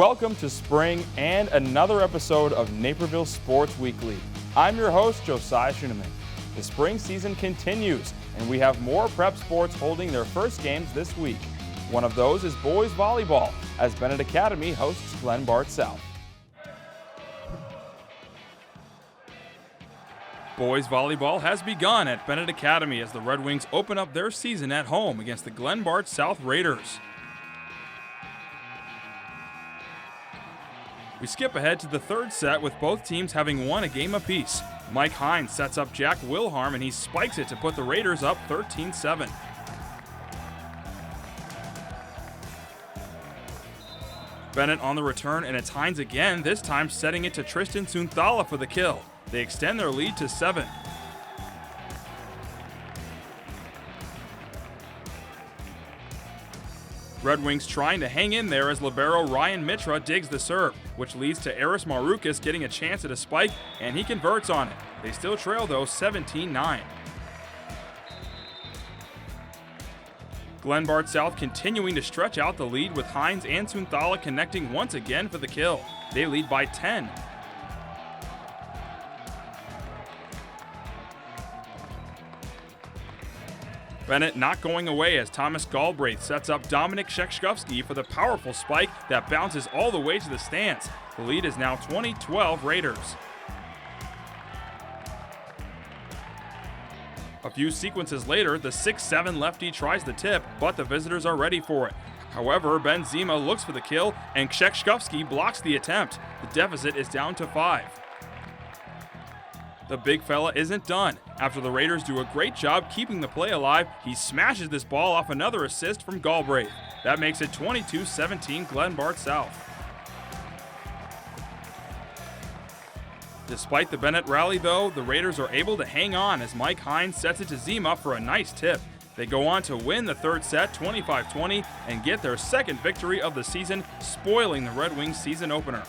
Welcome to spring and another episode of Naperville Sports Weekly. I'm your host, Josiah Schuneman. The spring season continues, and we have more prep sports holding their first games this week. One of those is boys volleyball, as Bennett Academy hosts Glen Bart South. Boys volleyball has begun at Bennett Academy as the Red Wings open up their season at home against the Glen Bart South Raiders. We skip ahead to the third set with both teams having won a game apiece. Mike Hines sets up Jack Wilharm and he spikes it to put the Raiders up 13-7. Bennett on the return, and it's Hines again, this time setting it to Tristan Sunthala for the kill. They extend their lead to 7. Red Wings trying to hang in there as libero Ryan Mitra digs the serve, which leads to Eris Maroukas getting a chance at a spike, and he converts on it. They still trail, though, 17-9. Glen Bart South continuing to stretch out the lead with Hines and Sunthala connecting once again for the kill. They lead by 10. Bennett not going away as Thomas Galbraith sets up Dominic Shekshkovsky for the powerful spike that bounces all the way to the stands. The lead is now 20-12 Raiders. A few sequences later, the 6'7 lefty tries the tip, but the visitors are ready for it. However, Ben Zima looks for the kill, and Shekshkovsky blocks the attempt. The deficit is down to 5. The big fella isn't done. After the Raiders do a great job keeping the play alive, he smashes this ball off another assist from Galbraith. That makes it 22-17 Glen Bart South. Despite the Bennett rally, though, the Raiders are able to hang on as Mike Hines sets it to Zima for a nice tip. They go on to win the third set 25-20 and get their second victory of the season, spoiling the Red Wings season opener.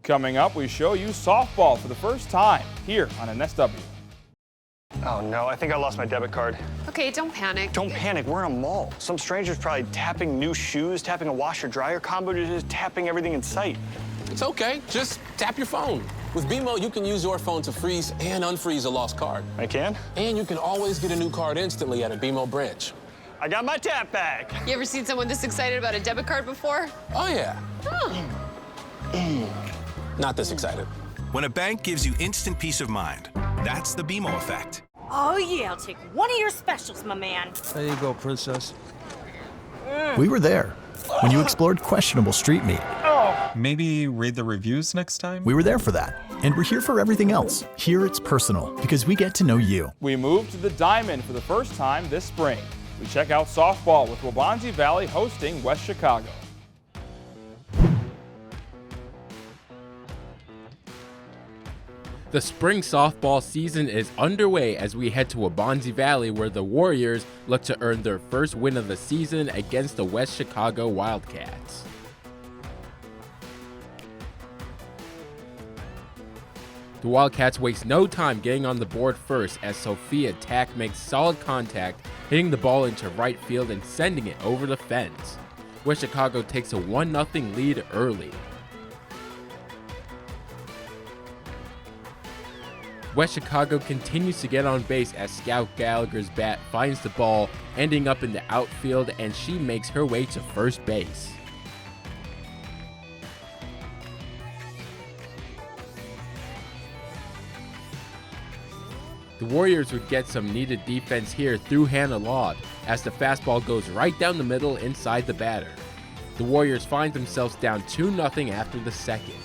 Coming up, we show you softball for the first time here on NSW. Oh no, I think I lost my debit card. Okay, don't panic. Don't panic, we're in a mall. Some stranger's probably tapping new shoes, tapping a washer-dryer combo, just tapping everything in sight. It's okay, just tap your phone. With BMO, you can use your phone to freeze and unfreeze a lost card. I can? And you can always get a new card instantly at a BMO branch. I got my tap back. You ever seen someone this excited about a debit card before? Oh yeah. Oh. Not this excited. When a bank gives you instant peace of mind, that's the BMO effect. Oh yeah, I'll take one of your specials, my man. There you go, princess. We were there when you explored questionable street meat. Maybe read the reviews next time? We were there for that. And we're here for everything else. Here it's personal, because we get to know you. We move to the Diamond for the first time this spring. We check out softball with Waubonsie Valley hosting West Chicago. The spring softball season is underway as we head to Waubonsie Valley, where the Warriors look to earn their first win of the season against the West Chicago Wildcats. The Wildcats waste no time getting on the board first as Sophia Tack makes solid contact, hitting the ball into right field and sending it over the fence. West Chicago takes a 1-0 lead early. West Chicago continues to get on base as Scout Gallagher's bat finds the ball, ending up in the outfield, and she makes her way to first base. The Warriors would get some needed defense here through Hannah Laud, as the fastball goes right down the middle inside the batter. The Warriors find themselves down 2-0 after the second.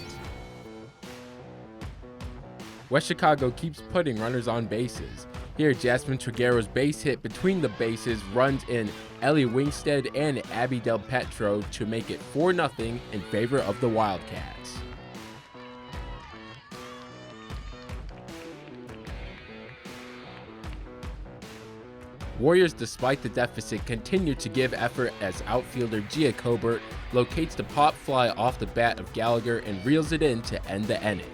West Chicago keeps putting runners on bases. Here, Jasmine Triguero's base hit between the bases runs in Ellie Wingstead and Abby Del Petro to make it 4-0 in favor of the Wildcats. Warriors, despite the deficit, continue to give effort as outfielder Gia Colbert locates the pop fly off the bat of Gallagher and reels it in to end the inning.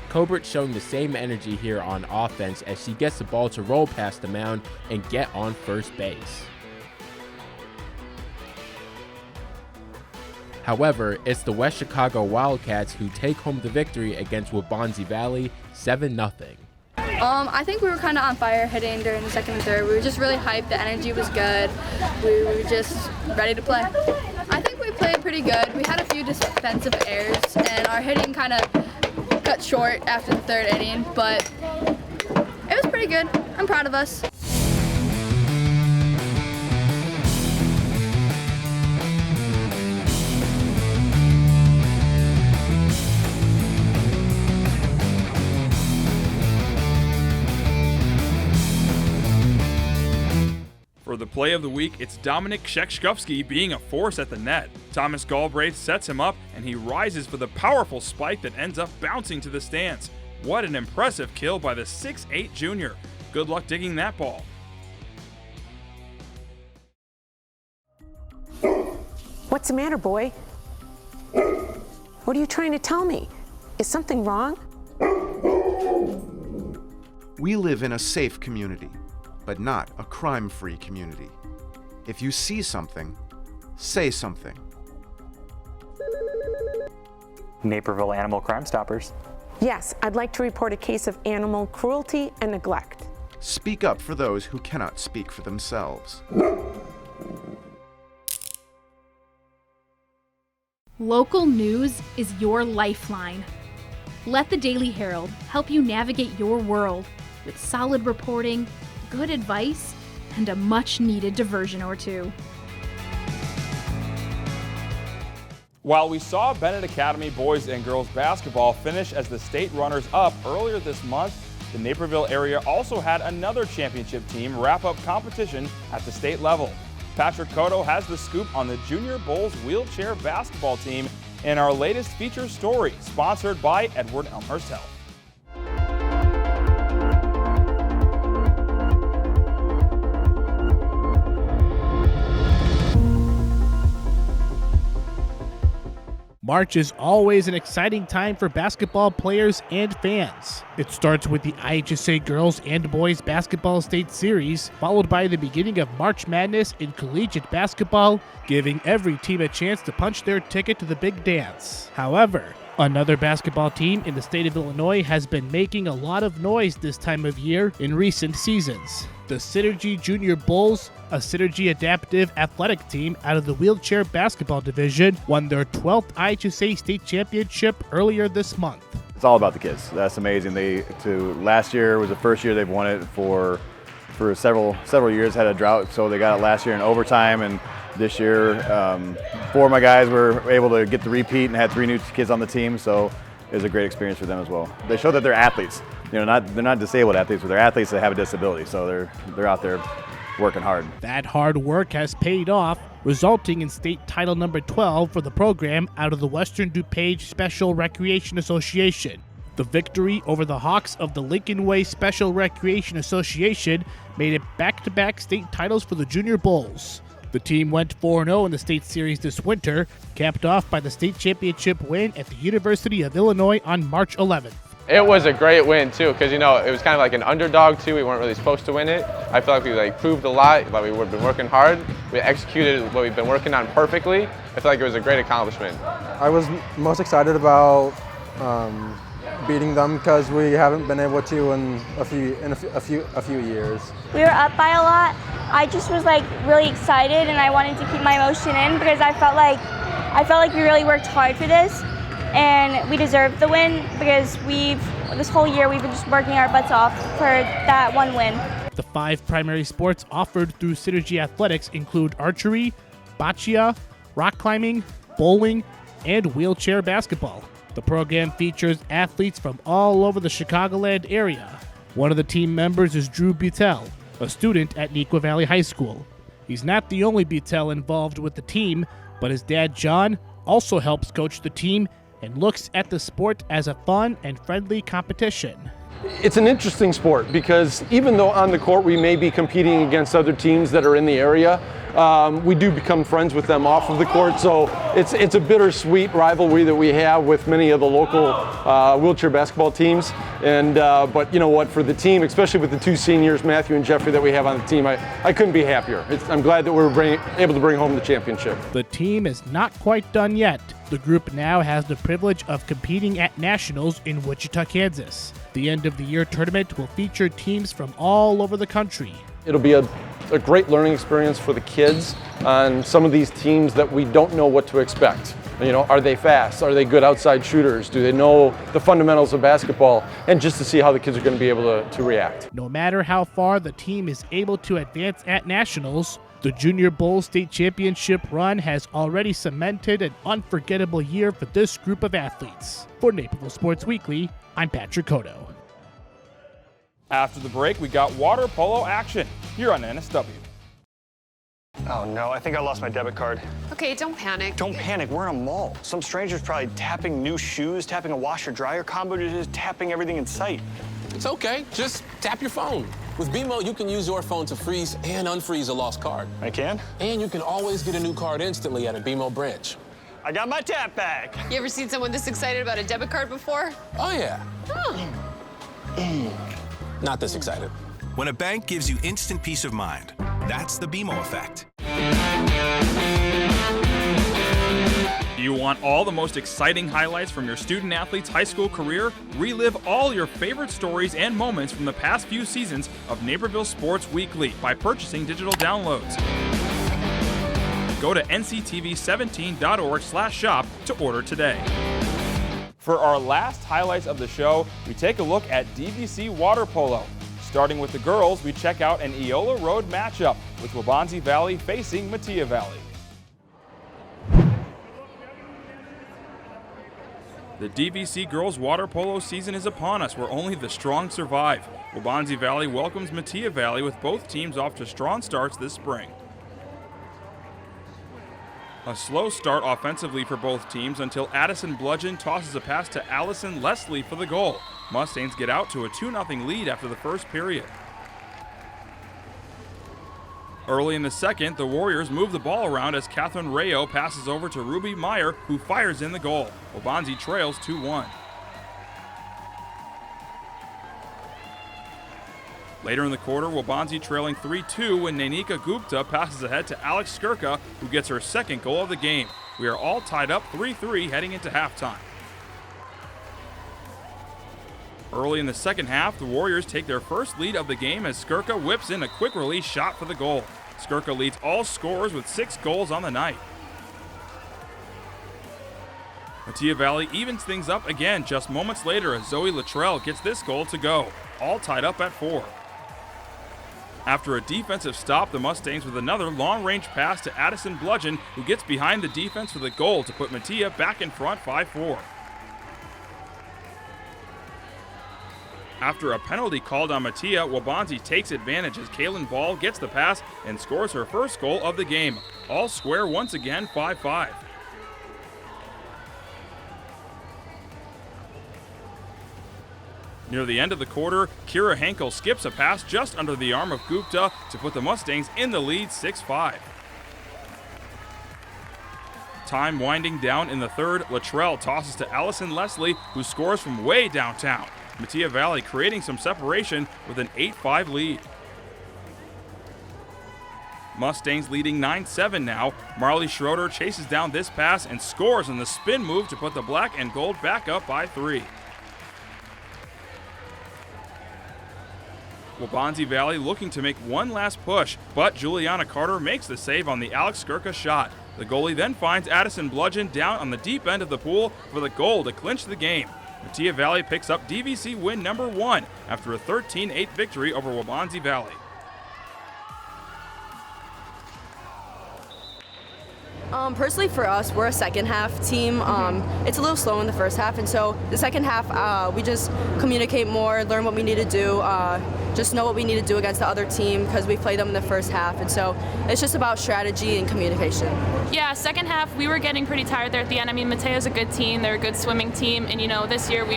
Colbert showing the same energy here on offense as she gets the ball to roll past the mound and get on first base. However, it's the West Chicago Wildcats who take home the victory against Waubonsie Valley 7-0. I think we were kind of on fire hitting during the second and third. We were just really hyped. The energy was good. We were just ready to play. I think we played pretty good. We had a few defensive errors, and our hitting kind of cut short after the third inning, but it was pretty good. I'm proud of us. For the play of the week, it's Dominik Krzeczkowski being a force at the net. Thomas Galbraith sets him up, and he rises for the powerful spike that ends up bouncing to the stands. What an impressive kill by the 6'8 junior. Good luck digging that ball. What's the matter, boy? What are you trying to tell me? Is something wrong? We live in a safe community, but not a crime-free community. If you see something, say something. Naperville Animal Crime Stoppers. Yes, I'd like to report a case of animal cruelty and neglect. Speak up for those who cannot speak for themselves. Local news is your lifeline. Let the Daily Herald help you navigate your world with solid reporting, good advice, and a much-needed diversion or two. While we saw Bennett Academy boys and girls basketball finish as the state runners-up earlier this month, the Naperville area also had another championship team wrap up competition at the state level. Patrick Cotto has the scoop on the Junior Bulls wheelchair basketball team in our latest feature story, sponsored by Edward Elmhurst Health. March is always an exciting time for basketball players and fans. It starts with the IHSA Girls and Boys Basketball State Series, followed by the beginning of March Madness in collegiate basketball, giving every team a chance to punch their ticket to the big dance. However, another basketball team in the state of Illinois has been making a lot of noise this time of year in recent seasons. The Synergy Junior Bulls, a Synergy adaptive athletic team out of the wheelchair basketball division, won their 12th IHSA state championship earlier this month. It's all about the kids. That's amazing. Last year was the first year they've won it for several years. Had a drought, so they got it last year in overtime, and this year 4 of my guys were able to get the repeat and had 3 new kids on the team, so it was a great experience for them as well. They show that they're athletes. They're not disabled athletes, but they're athletes that have a disability, so they're out there working hard. That hard work has paid off, resulting in state title number 12 for the program out of the Western DuPage Special Recreation Association. The victory over the Hawks of the Lincoln Way Special Recreation Association made it back-to-back state titles for the Junior Bulls. The team went 4-0 in the state series this winter, capped off by the state championship win at the University of Illinois on March 11th. It was a great win too, because it was kind of like an underdog too. We weren't really supposed to win it. I feel like we proved a lot. Like we've been working hard. We executed what we've been working on perfectly. I feel like it was a great accomplishment. I was most excited about beating them because we haven't been able to in a few years. We were up by a lot. I just was really excited, and I wanted to keep my emotion in because I felt like we really worked hard for this. And we deserved the win because this whole year we've been just working our butts off for that one win. The 5 primary sports offered through Synergy Athletics include archery, boccia, rock climbing, bowling, and wheelchair basketball. The program features athletes from all over the Chicagoland area. One of the team members is Drew Butel, a student at Neuqua Valley High School. He's not the only Butel involved with the team, but his dad John also helps coach the team and looks at the sport as a fun and friendly competition. It's an interesting sport because even though on the court we may be competing against other teams that are in the area, we do become friends with them off of the court. So it's a bittersweet rivalry that we have with many of the local wheelchair basketball teams. And but you know what, for the team, especially with the two seniors, Matthew and Jeffrey, that we have on the team, I couldn't be happier. I'm glad that we're able to bring home the championship. The team is not quite done yet. The group now has the privilege of competing at Nationals in Wichita, Kansas. The end of the year tournament will feature teams from all over the country. It'll be a great learning experience for the kids on some of these teams that we don't know what to expect. You know, are they fast? Are they good outside shooters? Do they know the fundamentals of basketball? And just to see how the kids are going to be able to react. No matter how far the team is able to advance at Nationals, the Junior Bowl State Championship run has already cemented an unforgettable year for this group of athletes. For Naperville Sports Weekly, I'm Patrick Cotto. After the break, we got water polo action here on NSW. Oh no, I think I lost my debit card. Okay, don't panic. Don't panic, we're in a mall. Some stranger's probably tapping new shoes, tapping a washer-dryer combo, just tapping everything in sight. It's okay, just tap your phone. With BMO, you can use your phone to freeze and unfreeze a lost card. I can? And you can always get a new card instantly at a BMO branch. I got my tap back. You ever seen someone this excited about a debit card before? Oh, yeah. Oh. Not this excited. When a bank gives you instant peace of mind, that's the BMO effect. Do you want all the most exciting highlights from your student-athlete's high school career? Relive all your favorite stories and moments from the past few seasons of Naperville Sports Weekly by purchasing digital downloads. Go to nctv17.org/shop to order today. For our last highlights of the show, we take a look at DVC water polo. Starting with the girls, we check out an Eola Road matchup with Waubonsie Valley facing Metea Valley. The DVC girls water polo season is upon us, where only the strong survive. Waubonsie Valley welcomes Metea Valley with both teams off to strong starts this spring. A slow start offensively for both teams until Addison Bludgeon tosses a pass to Allison Leslie for the goal. Mustangs get out to a 2-0 lead after the first period. Early in the second, the Warriors move the ball around as Catherine Rayo passes over to Ruby Meyer, who fires in the goal. Waubonsie trails 2-1. Later in the quarter, Waubonsie trailing 3-2 when Nanika Gupta passes ahead to Alex Skirka, who gets her second goal of the game. We are all tied up 3-3 heading into halftime. Early in the second half, the Warriors take their first lead of the game as Skirka whips in a quick release shot for the goal. Skirka leads all scorers with 6 goals on the night. Metea Valley evens things up again just moments later as Zoe Luttrell gets this goal to go, all tied up at 4. After a defensive stop, the Mustangs with another long-range pass to Addison Bludgeon, who gets behind the defense for the goal to put Metea back in front 5-4. After a penalty called on Metea, Waubonsie takes advantage as Kaylin Ball gets the pass and scores her first goal of the game. All square once again, 5-5. Near the end of the quarter, Kira Henkel skips a pass just under the arm of Gupta to put the Mustangs in the lead 6-5. Time winding down in the third, Luttrell tosses to Allison Leslie, who scores from way downtown. Metea Valley creating some separation with an 8-5 lead. Mustangs leading 9-7 now. Marley Schroeder chases down this pass and scores on the spin move to put the black and gold back up by 3. Waubonsie Valley looking to make one last push, but Juliana Carter makes the save on the Alex Skirka shot. The goalie then finds Addison Bludgeon down on the deep end of the pool for the goal to clinch the game. Metea Valley picks up DVC win number 1 after a 13-8 victory over Waubonsie Valley. Personally for us, we're a second half team. It's a little slow in the first half, and so the second half we just communicate more, learn what we need to do, just know what we need to do against the other team because we played them in the first half. And so it's just about strategy and communication. Yeah, second half, we were getting pretty tired there at the end. I mean, Mateo's a good team. They're a good swimming team. And, you know, this year we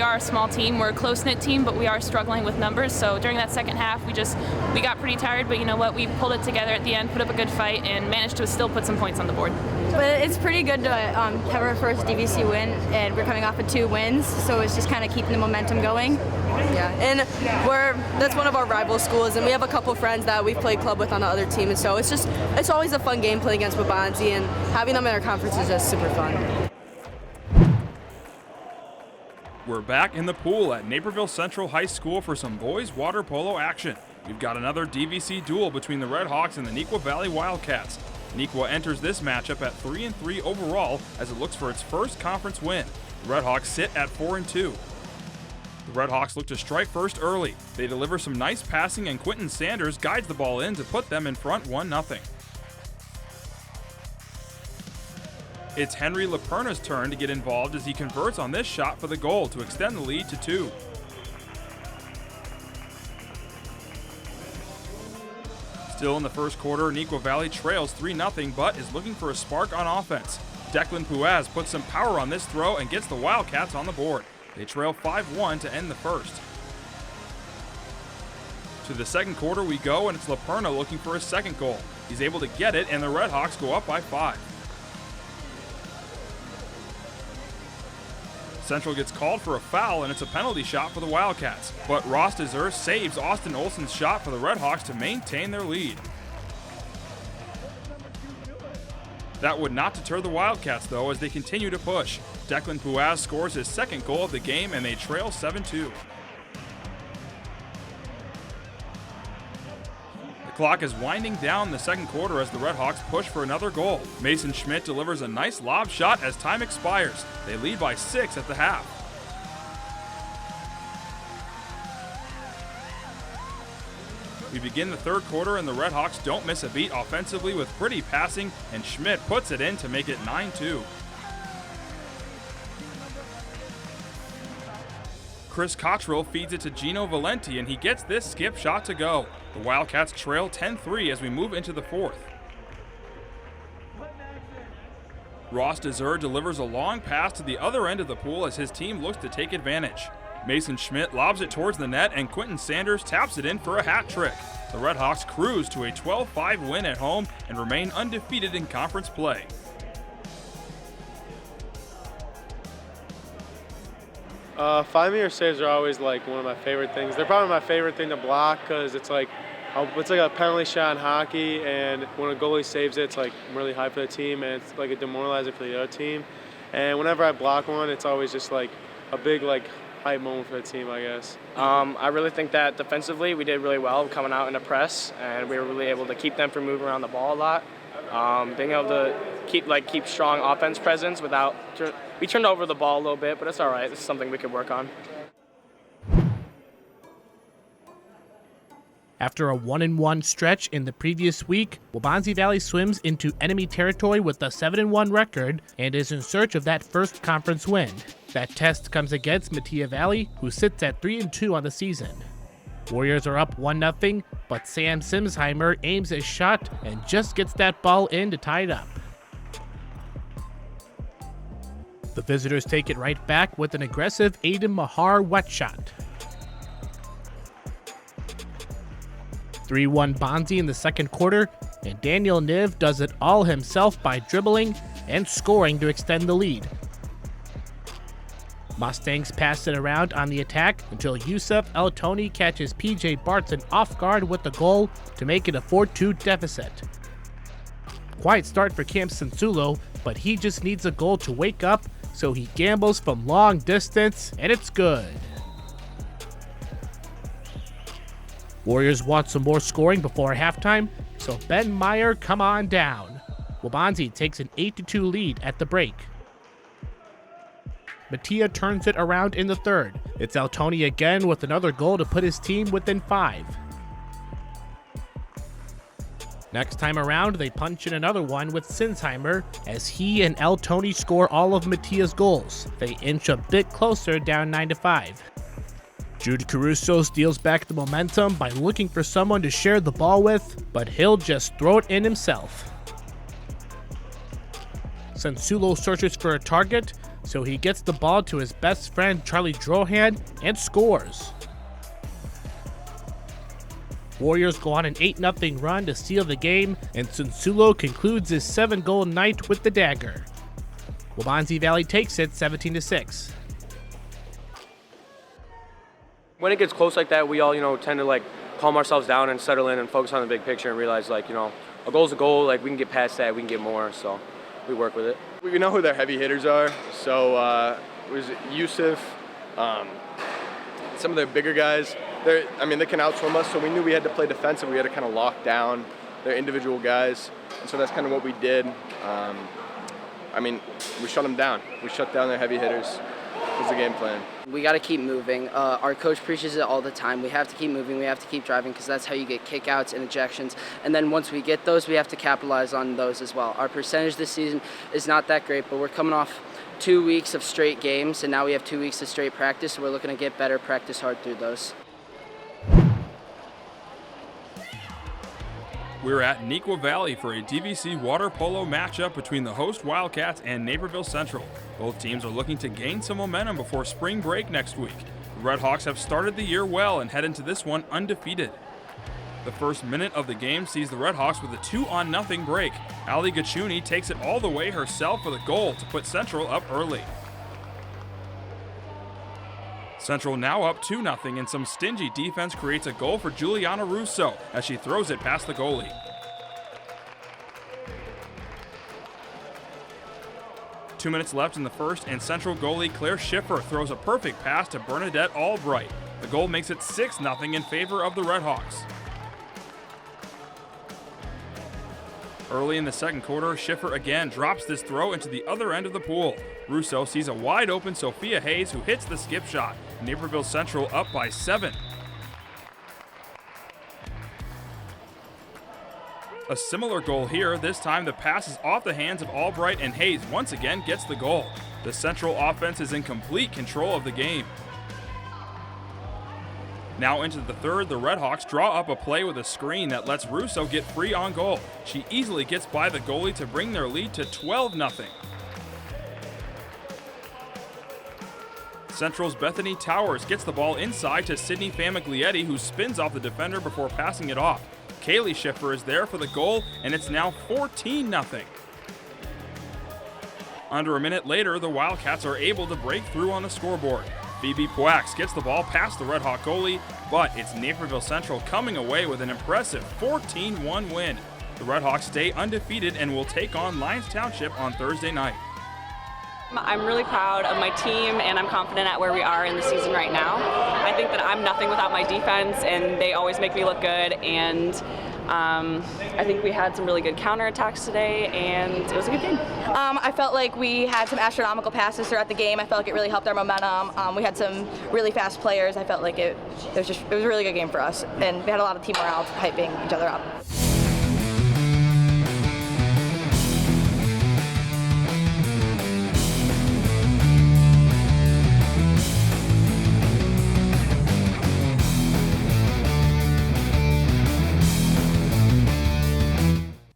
are a small team. We're a close-knit team, but we are struggling with numbers. So during that second half, we got pretty tired. But you know what? We pulled it together at the end, put up a good fight, and managed to still put some points on the board. But it's pretty good to have our first DVC win, and we're coming off of 2 wins, so it's just kind of keeping the momentum going. Yeah, and that's one of our rival schools, and we have a couple friends that we've played club with on the other team, and so it's always a fun game playing against Waubonsie, and having them in our conference is just super fun. We're back in the pool at Naperville Central High School for some boys water polo action. We've got another DVC duel between the Red Hawks and the Neuqua Valley Wildcats. Neuqua enters this matchup at 3-3 overall as it looks for its first conference win. The Red Hawks sit at 4-2. The Red Hawks look to strike first early. They deliver some nice passing and Quentin Sanders guides the ball in to put them in front 1-0. It's Henry Laperna's turn to get involved as he converts on this shot for the goal to extend the lead to 2. Still in the first quarter, Neuqua Valley trails 3-0 but is looking for a spark on offense. Declan Puaz puts some power on this throw and gets the Wildcats on the board. They trail 5-1 to end the first. To the second quarter we go, and it's Laperna looking for his second goal. He's able to get it, and the Red Hawks go up by 5. Central gets called for a foul, and it's a penalty shot for the Wildcats. But Ross Desir saves Austin Olson's shot for the Red Hawks to maintain their lead. That would not deter the Wildcats, though, as they continue to push. Declan Puaz scores his second goal of the game, and they trail 7-2. The clock is winding down the second quarter as the Red Hawks push for another goal. Mason Schmidt delivers a nice lob shot as time expires. They lead by 6 at the half. We begin the third quarter and the Red Hawks don't miss a beat offensively with pretty passing, and Schmidt puts it in to make it 9-2. Chris Cottrell feeds it to Gino Valenti, and he gets this skip shot to go. The Wildcats trail 10-3 as we move into the fourth. Ross Desir delivers a long pass to the other end of the pool as his team looks to take advantage. Mason Schmidt lobs it towards the net, and Quentin Sanders taps it in for a hat trick. The Red Hawks cruise to a 12-5 win at home and remain undefeated in conference play. Five-meter saves are always like one of my favorite things. They're probably my favorite thing to block because it's like a penalty shot in hockey, and when a goalie saves it, it's like really high for the team, and it's like a demoralizer for the other team. And whenever I block one, it's always just like a big like hype moment for the team, I guess. I really think that defensively we did really well coming out in the press, and we were really able to keep them from moving around the ball a lot. Being able to keep strong offense presence without we turned over the ball a little bit, but it's all right. It's something we could work on. After a 1-1 stretch in the previous week, Waubonsie Valley swims into enemy territory with a 7-1 record and is in search of that first conference win. That test comes against Metea Valley, who sits at 3-2 on the season. Warriors are up 1-0, but Sam Simsheimer aims his shot and just gets that ball in to tie it up. The visitors take it right back with an aggressive Aiden Mahar wet shot. 3-1 Bonzie in the second quarter, and Daniel Niv does it all himself by dribbling and scoring to extend the lead. Mustangs pass it around on the attack until Yusuf El-Toni catches PJ Bartson off guard with the goal to make it a 4-2 deficit. Quiet start for Cam Sensulo, but he just needs a goal to wake up, so he gambles from long distance, and it's good. Warriors want some more scoring before halftime, so Ben Meyer come on down. Waubonsie takes an 8-2 lead at the break. Metea turns it around in the third. It's El-Toni again with another goal to put his team within 5. Next time around, they punch in another one with Simsheimer as he and El-Toni score all of Metea's goals. They inch a bit closer, down 9-5. Jude Caruso steals back the momentum by looking for someone to share the ball with, but he'll just throw it in himself. Sensulo searches for a target, so he gets the ball to his best friend Charlie Drohan and scores. Warriors go on an 8-0 run to seal the game, and Sensulo concludes his 7-goal night with the dagger. Waubonsie Valley takes it 17-6. When it gets close like that, we all, tend to calm ourselves down and settle in and focus on the big picture and realize a goal's a goal, we can get past that, we can get more, so we work with it. We know who their heavy hitters are, so it was Yusuf, some of their bigger guys. They can outswim us, so we knew we had to play defensive. We had to kind of lock down their individual guys, and so that's kind of what we did. We shut them down. We shut down their heavy hitters. Was the game plan. We got to keep moving. Our coach preaches it all the time. We have to keep moving. We have to keep driving because that's how you get kickouts and ejections. And then once we get those, we have to capitalize on those as well. Our percentage this season is not that great, but we're coming off 2 weeks of straight games, and now we have 2 weeks of straight practice, so we're looking to get better, practice hard through those. We're at Neuqua Valley for a DVC water polo matchup between the host Wildcats and Naperville Central. Both teams are looking to gain some momentum before spring break next week. The Redhawks have started the year well and head into this one undefeated. The first minute of the game sees the Redhawks with a 2-0 break. Ali Gachuni takes it all the way herself for the goal to put Central up early. Central now up 2-0, and some stingy defense creates a goal for Juliana Russo as she throws it past the goalie. Two minutes left in the first, and Central goalie Claire Schiffer throws a perfect pass to Bernadette Albright. The goal makes it 6-0 in favor of the Redhawks. Early in the second quarter, Schiffer again drops this throw into the other end of the pool. Russo sees a wide open Sophia Hayes who hits the skip shot. Naperville Central up by 7. A similar goal here. This time the pass is off the hands of Albright, and Hayes once again gets the goal. The Central offense is in complete control of the game. Now into the third, the Redhawks draw up a play with a screen that lets Russo get free on goal. She easily gets by the goalie to bring their lead to 12-0. Central's Bethany Towers gets the ball inside to Sydney Famiglietti, who spins off the defender before passing it off. Kaylee Schiffer is there for the goal, and it's now 14-0. Under a minute later, the Wildcats are able to break through on the scoreboard. Phoebe Puax gets the ball past the Redhawk goalie, but it's Naperville Central coming away with an impressive 14-1 win. The Redhawks stay undefeated and will take on Lyons Township on Thursday night. I'm really proud of my team, and I'm confident at where we are in the season right now. I think that I'm nothing without my defense, and they always make me look good, and I think we had some really good counterattacks today, and it was a good game. I felt like we had some astronomical passes throughout the game. I felt like it really helped our momentum. We had some really fast players. I felt like it was a really good game for us, and we had a lot of team morale hyping each other up.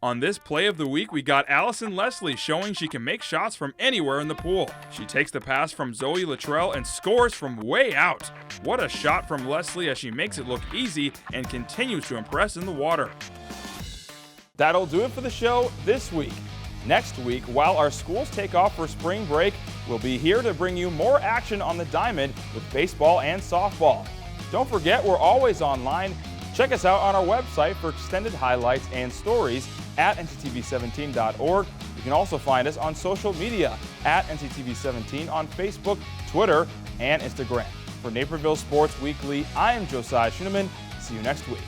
On this play of the week, we got Allison Leslie showing she can make shots from anywhere in the pool. She takes the pass from Zoe Luttrell and scores from way out. What a shot from Leslie as she makes it look easy and continues to impress in the water. That'll do it for the show this week. Next week, while our schools take off for spring break, we'll be here to bring you more action on the diamond with baseball and softball. Don't forget, we're always online. Check us out on our website for extended highlights and stories at nctv17.org. You can also find us on social media at nctv17 on Facebook, Twitter, and Instagram. For Naperville Sports Weekly, I am Josiah Schuneman. See you next week.